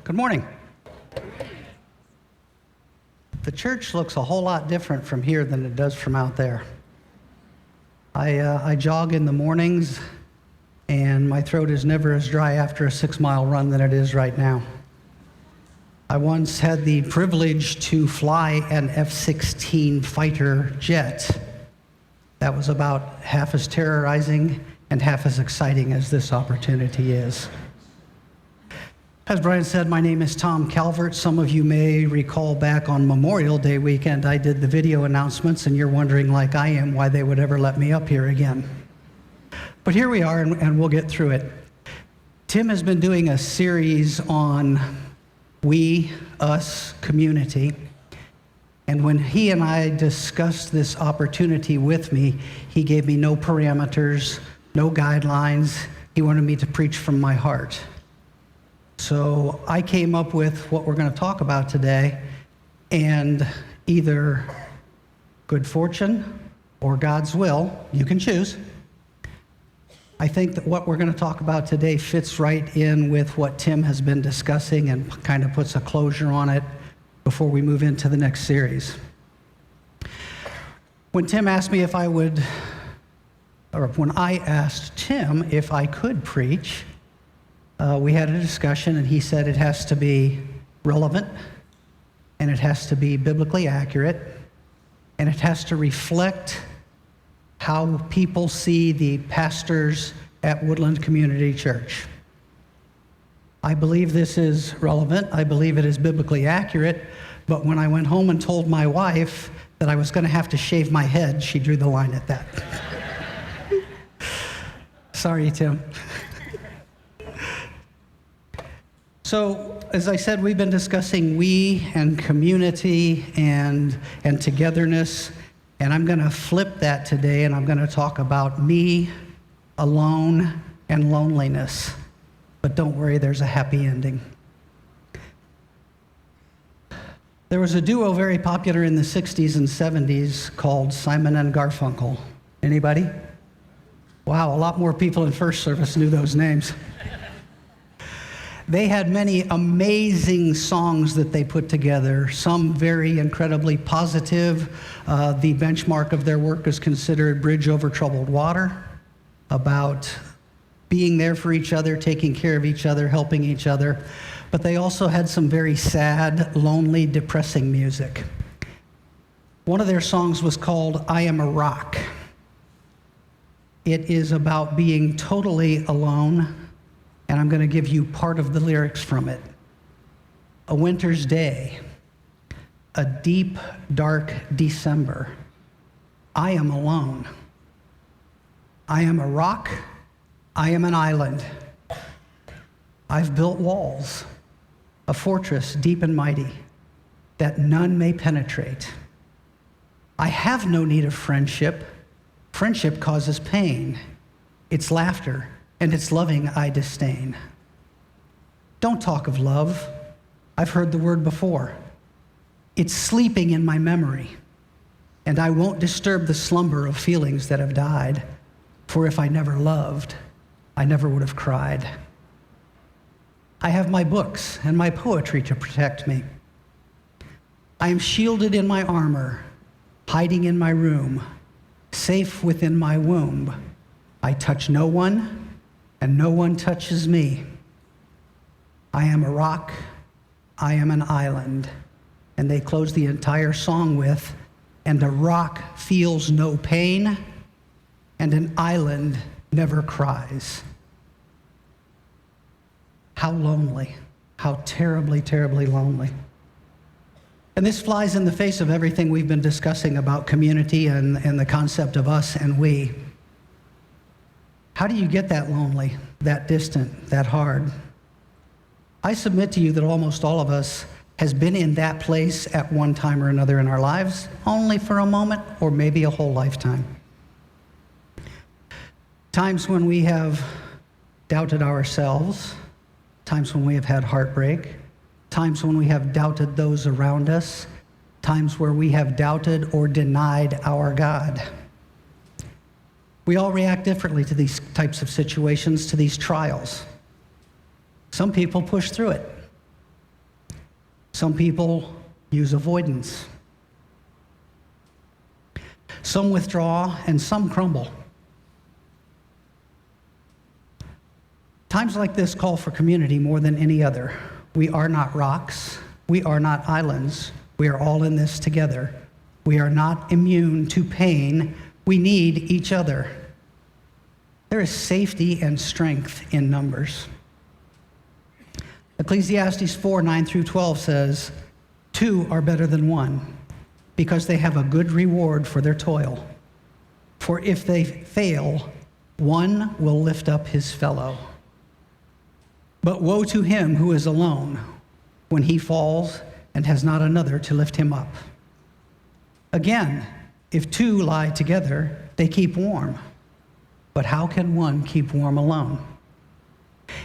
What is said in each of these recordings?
Good morning. The church looks a whole lot different from here than it does from out there. I jog in the mornings, and my throat is never as dry after a 6-mile run than it is right now. I once had the privilege to fly an F-16 fighter jet. That was about half as terrorizing and half as exciting as this opportunity is. As Brian said, my name is Tom Calvert. Some of you may recall back on Memorial Day weekend, I did the video announcements, and you're wondering, like I am, why they would ever let me up here again. But here we are, and we'll get through it. Tim has been doing a series on we, us, community. And when he and I discussed this opportunity with me, he gave me no parameters, no guidelines. He wanted me to preach from my heart. So I came up with what we're going to talk about today, and either good fortune or God's will, you can choose. I think that what we're going to talk about today fits right in with what Tim has been discussing and kind of puts a closure on it before we move into the next series. When Tim asked me if I would, or when I asked Tim if I could preach, we had a discussion, and he said it has to be relevant, and it has to be biblically accurate, and it has to reflect how people see the pastors at Woodland Community Church. I believe this is relevant. I believe it is biblically accurate, but when I went home and told my wife that I was going to have to shave my head, she drew the line at that. Sorry, Tim. So, as I said, we've been discussing we and community and togetherness, and I'm going to flip that today, and I'm going to talk about me, alone, and loneliness. But don't worry, there's a happy ending. There was a duo very popular in the 60s and 70s called Simon and Garfunkel. Anybody? Wow, a lot more people in first service knew those names. They had many amazing songs that they put together, some very incredibly positive. The benchmark of their work is considered Bridge Over Troubled Water, about being there for each other, taking care of each other, helping each other. But they also had some very sad, lonely, depressing music. One of their songs was called I Am a Rock. It is about being totally alone, and I'm going to give you part of the lyrics from it. A winter's day, a deep, dark December. I am alone. I am a rock. I am an island. I've built walls, a fortress deep and mighty, that none may penetrate. I have no need of friendship. Friendship causes pain. It's laughter, and its loving I disdain. Don't talk of love. I've heard the word before. It's sleeping in my memory, and I won't disturb the slumber of feelings that have died, for if I never loved, I never would have cried. I have my books and my poetry to protect me. I am shielded in my armor, hiding in my room, safe within my womb. I touch no one, and no one touches me. I am a rock, I am an island. And they close the entire song with, and a rock feels no pain, and an island never cries. How lonely, how terribly, terribly lonely. And this flies in the face of everything we've been discussing about community and the concept of us and we. How do you get that lonely, that distant, that hard? I submit to you that almost all of us has been in that place at one time or another in our lives, only for a moment or maybe a whole lifetime. Times when we have doubted ourselves, times when we have had heartbreak, times when we have doubted those around us, times where we have doubted or denied our God. We all react differently to these types of situations, to these trials. Some people push through it. Some people use avoidance. Some withdraw and some crumble. Times like this call for community more than any other. We are not rocks. We are not islands. We are all in this together. We are not immune to pain. We need each other. There is safety and strength in numbers. Ecclesiastes 4:9-12 says, 2 are better than 1, because they have a good reward for their toil. For if they fail, one will lift up his fellow. But woe to him who is alone when he falls and has not another to lift him up. Again, if 2 lie together, they keep warm. But how can one keep warm alone?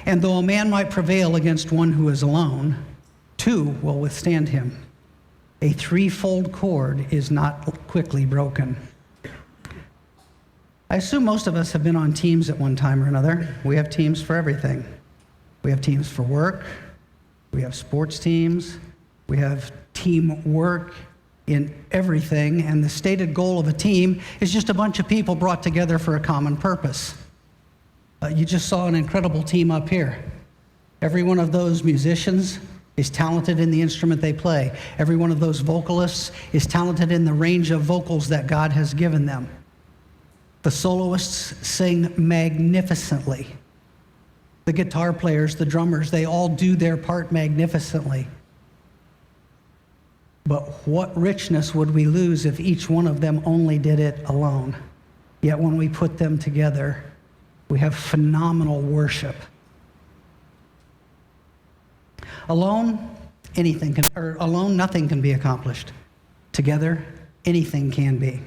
And though a man might prevail against one who is alone, 2 will withstand him. A threefold cord is not quickly broken. I assume most of us have been on teams at one time or another. We have teams for everything. We have teams for work. We have sports teams. We have teamwork in everything. And the stated goal of a team is just a bunch of people brought together for a common purpose. You just saw an incredible team up here. Every one of those musicians is talented in the instrument they play. Every one of those vocalists is talented in the range of vocals that God has given them. The soloists sing magnificently. The guitar players, the drummers, they all do their part magnificently. But what richness would we lose if each one of them only did it alone? Yet when we put them together, we have phenomenal worship. Alone, nothing can be accomplished. Together, anything can be.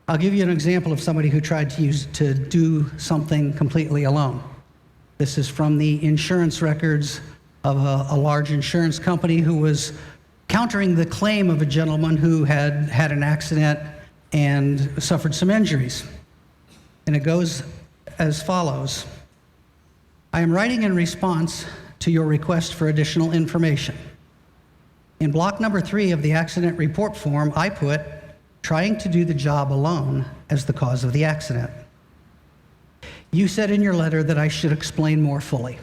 I'll give you an example of somebody who tried to do something completely alone. This is from the insurance records of a large insurance company who was countering the claim of a gentleman who had had an accident and suffered some injuries. And it goes as follows. I am writing in response to your request for additional information. In block number 3 of the accident report form, I put trying to do the job alone as the cause of the accident. You said in your letter that I should explain more fully.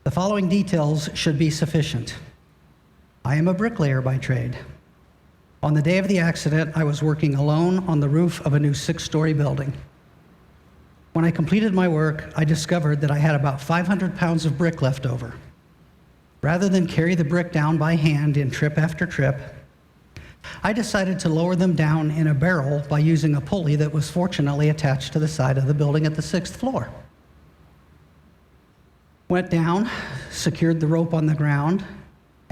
The following details should be sufficient. I am a bricklayer by trade. On the day of the accident, I was working alone on the roof of a new 6-story building. When I completed my work, I discovered that I had about 500 pounds of brick left over. Rather than carry the brick down by hand in trip after trip, I decided to lower them down in a barrel by using a pulley that was fortunately attached to the side of the building at the 6th floor. Went down, secured the rope on the ground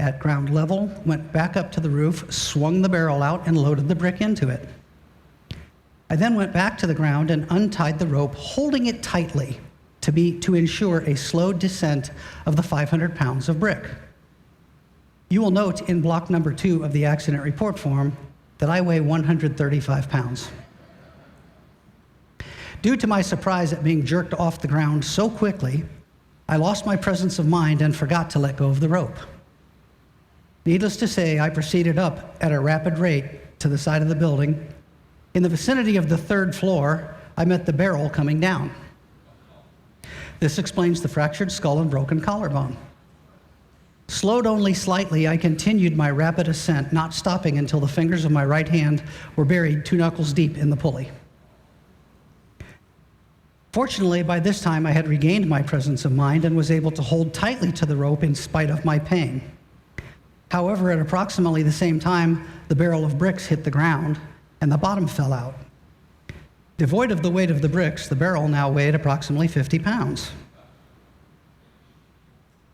at ground level, went back up to the roof, swung the barrel out, and loaded the brick into it. I then went back to the ground and untied the rope, holding it tightly to ensure a slow descent of the 500 pounds of brick. You will note in block number 2 of the accident report form that I weigh 135 pounds. Due to my surprise at being jerked off the ground so quickly, I lost my presence of mind and forgot to let go of the rope. Needless to say, I proceeded up at a rapid rate to the side of the building. In the vicinity of the 3rd floor, I met the barrel coming down. This explains the fractured skull and broken collarbone. Slowed only slightly, I continued my rapid ascent, not stopping until the fingers of my right hand were buried 2 knuckles deep in the pulley. Fortunately, by this time, I had regained my presence of mind and was able to hold tightly to the rope in spite of my pain. However, at approximately the same time, the barrel of bricks hit the ground and the bottom fell out. Devoid of the weight of the bricks, the barrel now weighed approximately 50 pounds.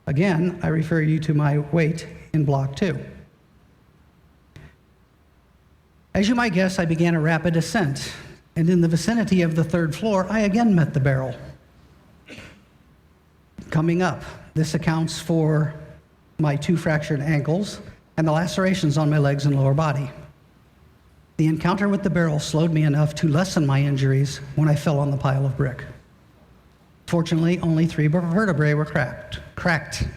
Again, I refer you to my weight in block 2. As you might guess, I began a rapid ascent, and in the vicinity of the 3rd floor, I again met the barrel. Coming up, this accounts for my 2 fractured ankles and the lacerations on my legs and lower body. The encounter with the barrel slowed me enough to lessen my injuries when I fell on the pile of brick. Fortunately, only 3 vertebrae were cracked.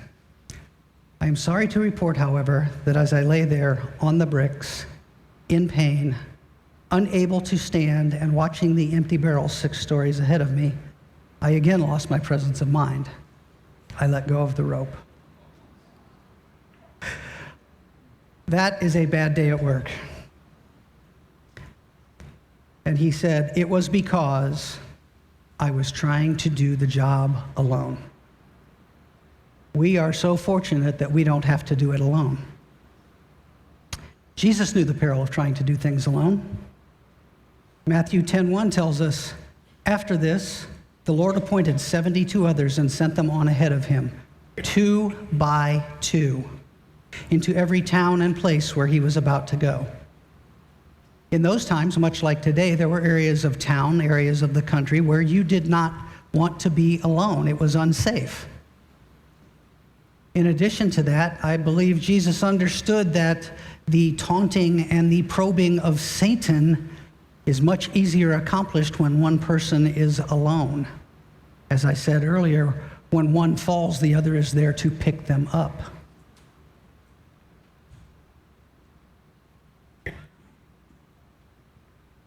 I I am sorry to report, however, that as I lay there on the bricks, in pain, unable to stand and watching the empty barrel 6 stories ahead of me, I again lost my presence of mind. I let go of the rope. That is a bad day at work. And he said, it was because I was trying to do the job alone. We are so fortunate that we don't have to do it alone. Jesus knew the peril of trying to do things alone. Matthew 10:1 tells us, after this, the Lord appointed 72 others and sent them on ahead of him, 2 by 2, into every town and place where he was about to go. In those times, much like today, there were areas of town, areas of the country where you did not want to be alone. It was unsafe. In addition to that, I believe Jesus understood that the taunting and the probing of Satan is much easier accomplished when one person is alone. As I said earlier, when one falls, the other is there to pick them up.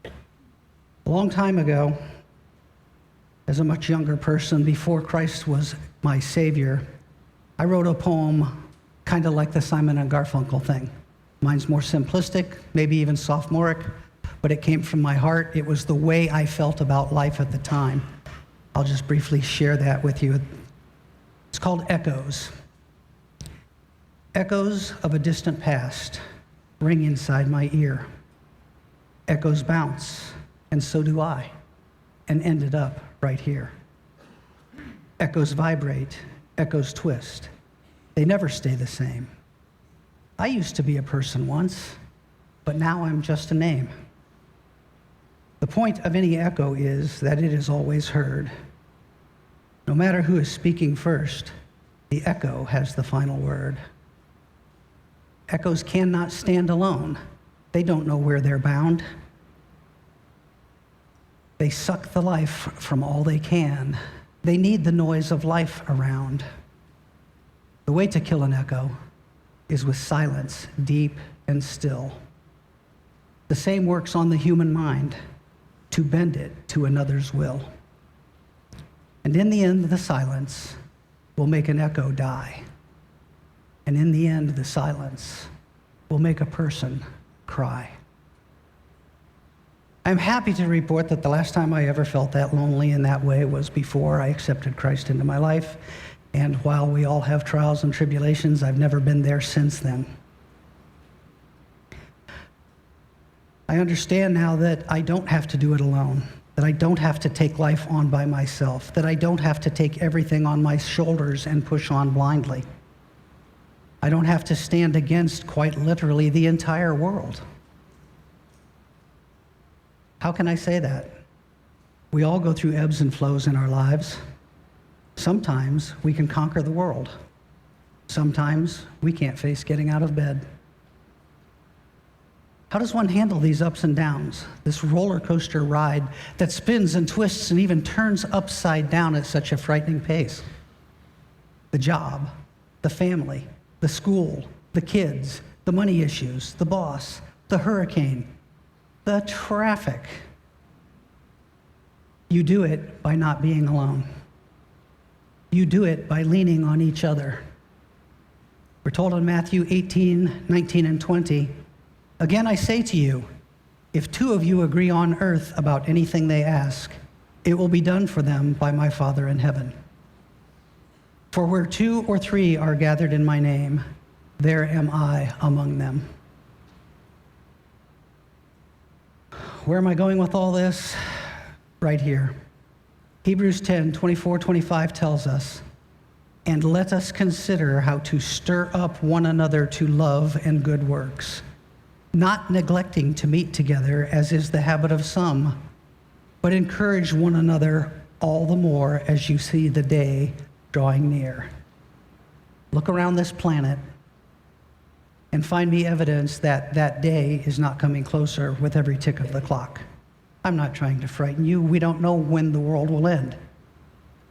A long time ago, as a much younger person, before Christ was my Savior, I wrote a poem kind of like the Simon and Garfunkel thing. Mine's more simplistic, maybe even sophomoric, but it came from my heart. It was the way I felt about life at the time. I'll just briefly share that with you. It's called Echoes. Echoes of a distant past ring inside my ear. Echoes bounce, and so do I, and ended up right here. Echoes vibrate, echoes twist. They never stay the same. I used to be a person once, but now I'm just a name. The point of any echo is that it is always heard. No matter who is speaking first, the echo has the final word. Echoes cannot stand alone. They don't know where they're bound. They suck the life from all they can. They need the noise of life around. The way to kill an echo is with silence, deep and still. The same works on the human mind, to bend it to another's will. And in the end, the silence will make an echo die. And in the end, the silence will make a person cry. I'm happy to report that the last time I ever felt that lonely in that way was before I accepted Christ into my life. And while we all have trials and tribulations, I've never been there since then. I understand now that I don't have to do it alone, that I don't have to take life on by myself, that I don't have to take everything on my shoulders and push on blindly. I don't have to stand against, quite literally, the entire world. How can I say that? We all go through ebbs and flows in our lives. Sometimes we can conquer the world. Sometimes we can't face getting out of bed. How does one handle these ups and downs, this roller coaster ride that spins and twists and even turns upside down at such a frightening pace? The job, the family, the school, the kids, the money issues, the boss, the hurricane, the traffic. You do it by not being alone. You do it by leaning on each other. We're told in Matthew 18, 19, and 20, again I say to you, if 2 of you agree on earth about anything they ask, it will be done for them by my Father in heaven. For where 2 or 3 are gathered in my name, there am I among them. Where am I going with all this? Right here. Hebrews 10, 24, 25 tells us, and let us consider how to stir up one another to love and good works, not neglecting to meet together, as is the habit of some, but encourage one another all the more as you see the day drawing near. Look around this planet and find me evidence that that day is not coming closer with every tick of the clock. I'm not trying to frighten you. We don't know when the world will end.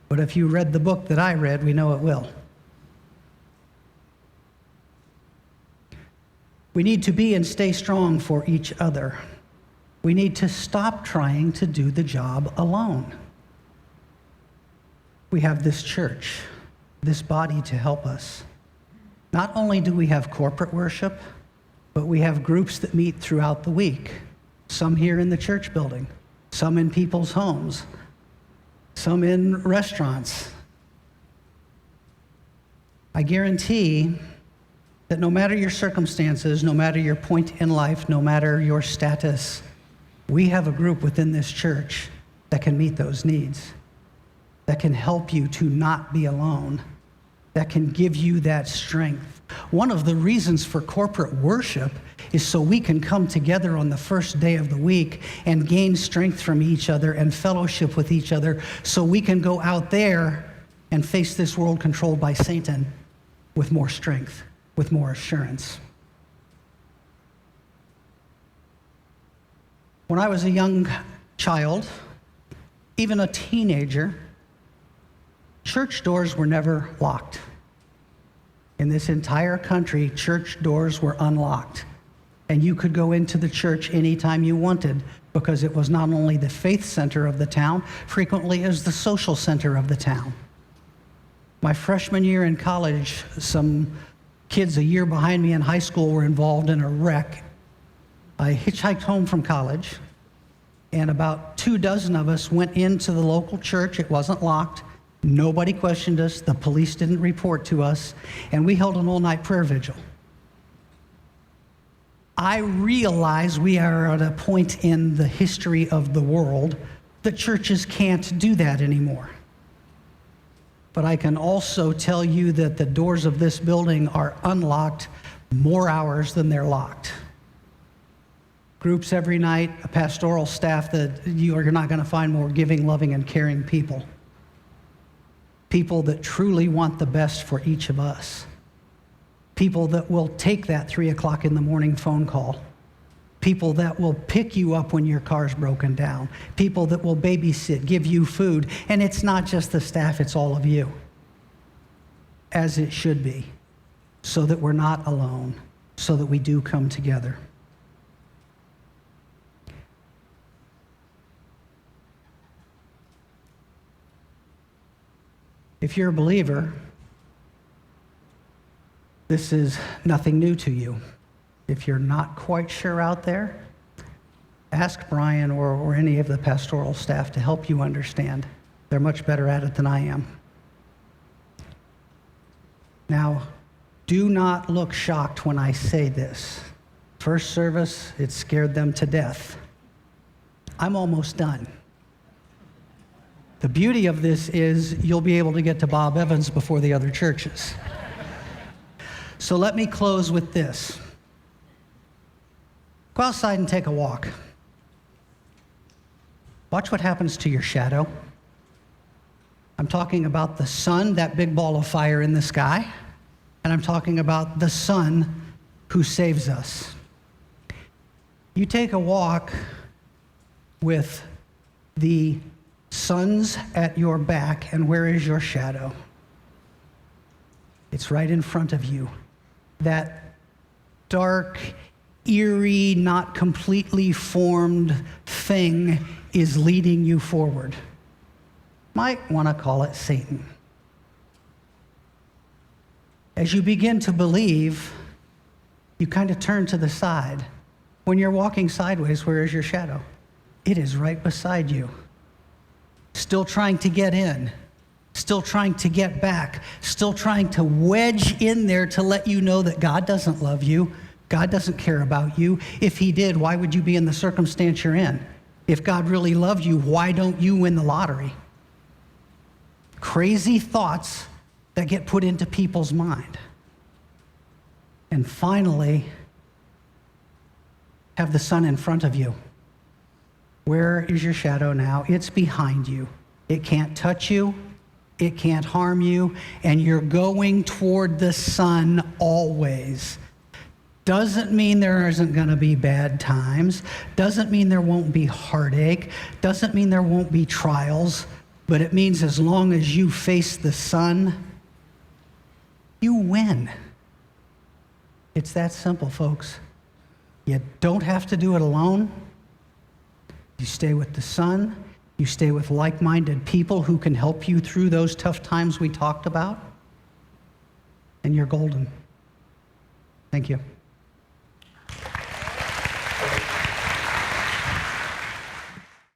But if you read the book that I read, we know it will. We need to be and stay strong for each other. We need to stop trying to do the job alone. We have this church, this body to help us. Not only do we have corporate worship, but we have groups that meet throughout the week. Some here in the church building, some in people's homes, some in restaurants. I guarantee that no matter your circumstances, no matter your point in life, no matter your status, we have a group within this church that can meet those needs, that can help you to not be alone, that can give you that strength. One of the reasons for corporate worship is so we can come together on the first day of the week and gain strength from each other and fellowship with each other, so we can go out there and face this world controlled by Satan with more strength, with more assurance. When I was a young child, even a teenager, church doors were never locked. In this entire country, church doors were unlocked. And you could go into the church anytime you wanted, because it was not only the faith center of the town, frequently it was the social center of the town. My freshman year in college, some kids a year behind me in high school were involved in a wreck. I hitchhiked home from college, and about 24 of us went into the local church. It wasn't locked. Nobody questioned us. The police didn't report to us. And we held an all-night prayer vigil. I realize we are at a point in the history of the world that churches can't do that anymore. But I can also tell you that the doors of this building are unlocked more hours than they're locked. Groups every night, a pastoral staff that you're not going to find more giving, loving, and caring people. People that truly want the best for each of us. People that will take that 3 o'clock in the morning phone call. People that will pick you up when your car's broken down. People that will babysit, give you food. And it's not just the staff, it's all of you. As it should be. So that we're not alone. So that we do come together. If you're a believer, this is nothing new to you. If you're not quite sure out there, ask Brian or any of the pastoral staff to help you understand. They're much better at it than I am. Now, do not look shocked when I say this. First service, it scared them to death. I'm almost done. The beauty of this is you'll be able to get to Bob Evans before the other churches. So let me close with this. Go outside and take a walk. Watch what happens to your shadow. I'm talking about the sun, that big ball of fire in the sky, and I'm talking about the Son who saves us. You take a walk with the sun's at your back, and where is your shadow? It's right in front of you. That dark, eerie, not completely formed thing is leading you forward. Might want to call it Satan. As you begin to believe, you kind of turn to the side. When you're walking sideways, where is your shadow? It is right beside you. Still trying to get in, still trying to get back, still trying to wedge in there to let you know that God doesn't love you, God doesn't care about you. If he did, why would you be in the circumstance you're in? If God really loved you, why don't you win the lottery? Crazy thoughts that get put into people's mind. And finally, have the sun in front of you. Where is your shadow now? It's behind you. It can't touch you. It can't harm you. And you're going toward the sun always. Doesn't mean there isn't going to be bad times. Doesn't mean there won't be heartache. Doesn't mean there won't be trials. But it means as long as you face the sun, you win. It's that simple, folks. You don't have to do it alone. You stay with the Son. You stay with like-minded people who can help you through those tough times we talked about. And you're golden. Thank you.